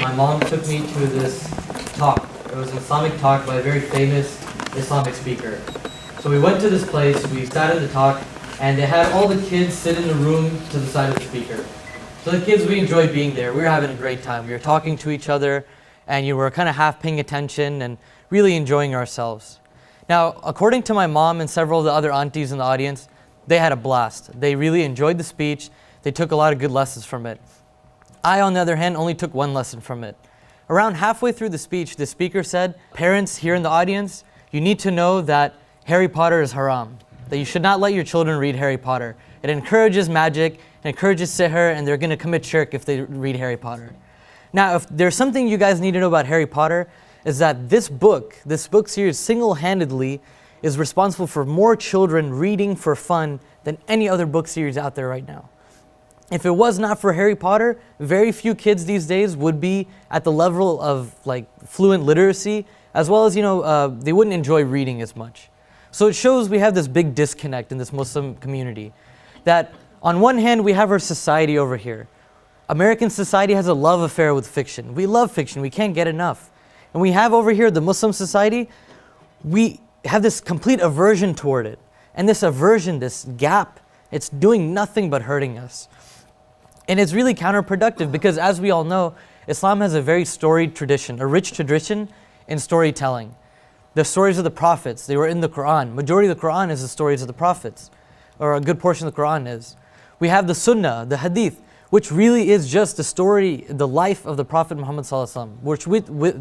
my mom took me to this talk. It was an Islamic talk by a very famous Islamic speaker. So we went to this place, we sat in the talk, and they had all the kids sit in the room to the side of the speaker. So the kids, we enjoyed being there. We were having a great time. We were talking to each other, and you were kind of half paying attention and really enjoying ourselves. Now, according to my mom and several of the other aunties in the audience, they had a blast. They really enjoyed the speech. They took a lot of good lessons from it. I, on the other hand, only took one lesson from it. Around halfway through the speech, the speaker said, "Parents here in the audience, you need to know that Harry Potter is haram, that you should not let your children read Harry Potter. It encourages magic, it encourages sihr, and they're going to commit shirk if they read Harry Potter." Now, if there's something you guys need to know about Harry Potter, is that this book series single-handedly is responsible for more children reading for fun than any other book series out there right now. If it was not for Harry Potter, very few kids these days would be at the level of like fluent literacy, as well as they wouldn't enjoy reading as much. So it shows we have this big disconnect in this Muslim community. That on one hand we have our society over here. American society has a love affair with fiction. We love fiction, we can't get enough. And we have over here the Muslim society, we have this complete aversion toward it. And this aversion, this gap, it's doing nothing but hurting us. And it's really counterproductive because, as we all know, Islam has a very storied tradition, a rich tradition in storytelling. The stories of the prophets, they were in the Quran. Majority of the Quran is the stories of the prophets, or a good portion of the Quran is. We have the Sunnah, the Hadith, which really is just the story, the life of the Prophet Muhammad ﷺ, which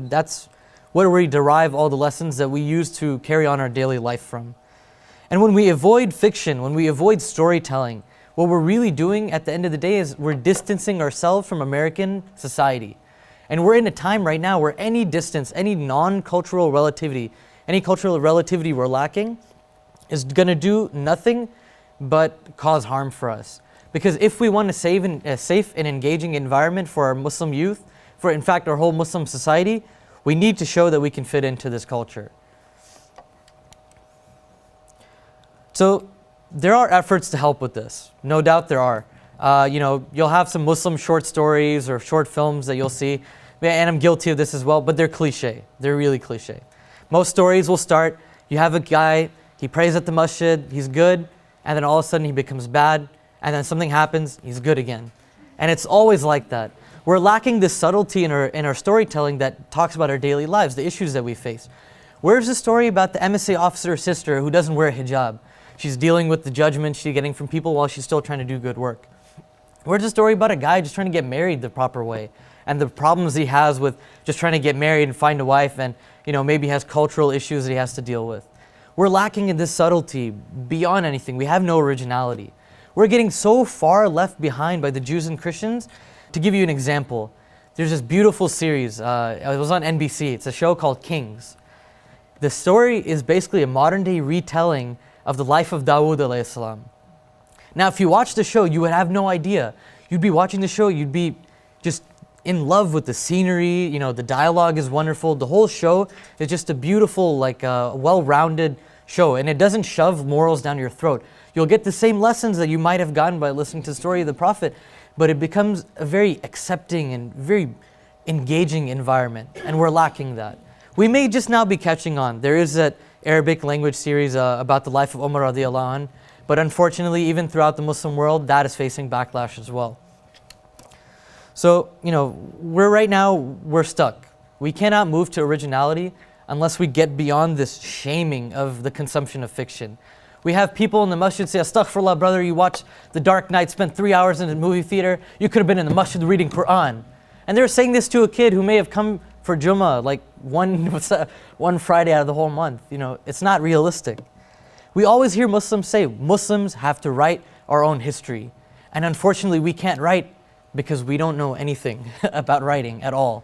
that's where we derive all the lessons that we use to carry on our daily life from. And when we avoid fiction, when we avoid storytelling, what we're really doing at the end of the day is we're distancing ourselves from American society. And we're in a time right now where any distance, any non-cultural relativity, any cultural relativity we're lacking is going to do nothing but cause harm for us. Because if we want a safe and engaging environment for our Muslim youth, for in fact our whole Muslim society, we need to show that we can fit into this culture. So there are efforts to help with this. No doubt there are. You'll have some Muslim short stories or short films that you'll see, and I'm guilty of this as well, but they're cliche. They're really cliche. Most stories will start, you have a guy, he prays at the masjid, he's good, and then all of a sudden he becomes bad, and then something happens, he's good again. And it's always like that. We're lacking this subtlety in our storytelling that talks about our daily lives, the issues that we face. Where's the story about the MSA officer's sister who doesn't wear a hijab? She's dealing with the judgment she's getting from people while she's still trying to do good work. Where's the story about a guy just trying to get married the proper way and the problems he has with just trying to get married and find a wife, and maybe has cultural issues that he has to deal with? We're lacking in this subtlety beyond anything. We have no originality. We're getting so far left behind by the Jews and Christians. To give you an example, there's this beautiful series, it was on NBC, it's a show called Kings. The story is basically a modern day retelling of the life of Dawood alayhi salam. Now if you watch the show, you would have no idea. You'd be watching the show, you'd be just in love with the scenery, the dialogue is wonderful. The whole show is just a beautiful, well-rounded show, and it doesn't shove morals down your throat. You'll get the same lessons that you might have gotten by listening to the story of the Prophet, but it becomes a very accepting and very engaging environment, and we're lacking that. We may just now be catching on. There is an Arabic language series about the life of Umar radiallahu anhu, but unfortunately, even throughout the Muslim world, that is facing backlash as well. So, we're stuck. We cannot move to originality unless we get beyond this shaming of the consumption of fiction. We have people in the masjid say, "Astaghfirullah, brother, you watched The Dark Knight, spent 3 hours in the movie theater, you could have been in the masjid reading Quran." And they're saying this to a kid who may have come for Jummah like one Friday out of the whole month. It's not realistic. We always hear Muslims say, Muslims have to write our own history. And unfortunately, we can't write because we don't know anything about writing at all.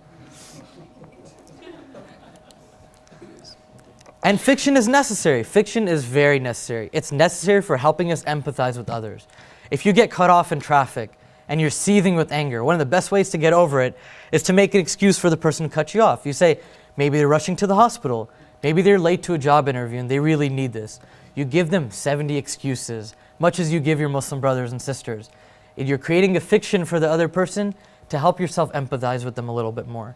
And fiction is necessary. Fiction is very necessary. It's necessary for helping us empathize with others. If you get cut off in traffic and you're seething with anger, one of the best ways to get over it is to make an excuse for the person who cut you off. You say, maybe they're rushing to the hospital. Maybe they're late to a job interview and they really need this. You give them 70 excuses, much as you give your Muslim brothers and sisters. If you're creating a fiction for the other person, to help yourself empathize with them a little bit more.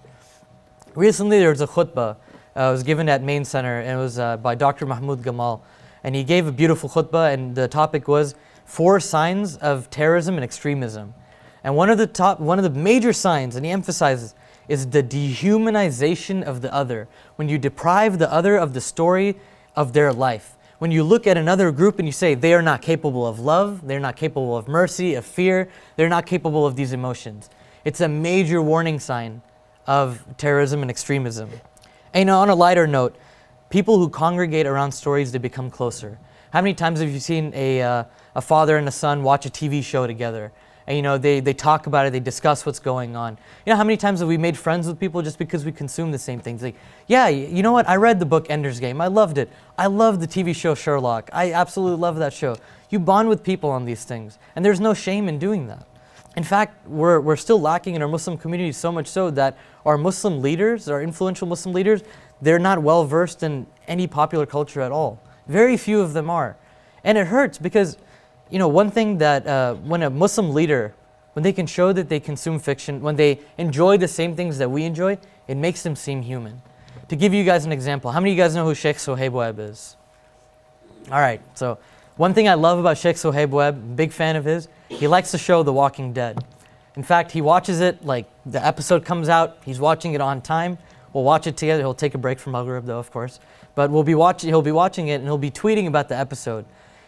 Recently there was a khutbah, it was given at Main Center, and it was by Dr. Mahmoud Gamal. And he gave a beautiful khutbah, and the topic was 4 signs of terrorism and extremism. And one of the major signs, and he emphasizes, is the dehumanization of the other. When you deprive the other of the story of their life. When you look at another group and you say they are not capable of love, they're not capable of mercy, of fear, they're not capable of these emotions. It's a major warning sign of terrorism and extremism. And on a lighter note, people who congregate around stories, they become closer. How many times have you seen a father and a son watch a TV show together? And they talk about it, they discuss what's going on. How many times have we made friends with people just because we consume the same things? Like, yeah, you know what, I read the book Ender's Game, I loved it. I love the TV show Sherlock, I absolutely love that show. You bond with people on these things, and there's no shame in doing that. In fact, we're still lacking in our Muslim community, so much so that our Muslim leaders, our influential Muslim leaders, they're not well versed in any popular culture at all. Very few of them are. And it hurts because one thing that when a Muslim leader, when they can show that they consume fiction, when they enjoy the same things that we enjoy, it makes them seem human. To give you guys an example, how many of you guys know who Sheikh Sohaib Webb is? All right, so one thing I love about Sheikh Sohaib Webb, big fan of his, he likes to show The Walking Dead. In fact, he watches it like the episode comes out, he's watching it on time. We'll watch it together. He'll take a break from Maghrib though, of course. But he'll be watching it and he'll be tweeting about the episode.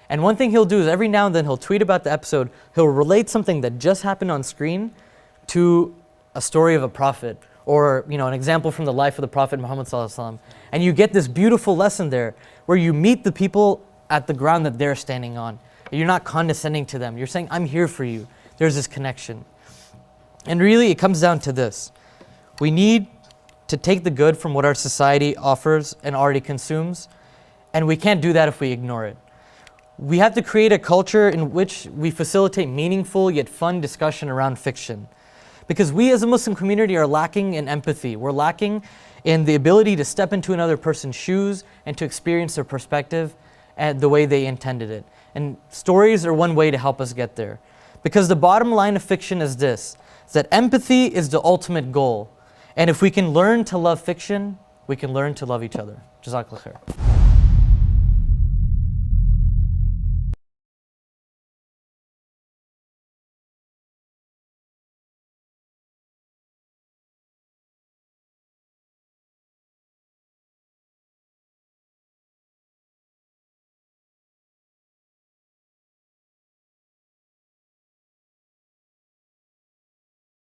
And one thing he'll do is every now and then he'll tweet about the episode, he'll relate something that just happened on screen to a story of a prophet or an example from the life of the Prophet Muhammad ﷺ. And you get this beautiful lesson there where you meet the people at the ground that they're standing on. You're not condescending to them. You're saying, I'm here for you. There's this connection. And really it comes down to this. We need to take the good from what our society offers and already consumes, and we can't do that if we ignore it. We have to create a culture in which we facilitate meaningful yet fun discussion around fiction. Because we as a Muslim community are lacking in empathy. We're lacking in the ability to step into another person's shoes and to experience their perspective and the way they intended it. And stories are one way to help us get there. Because the bottom line of fiction is this, is that empathy is the ultimate goal. And if we can learn to love fiction, we can learn to love each other. Jazakallah khair.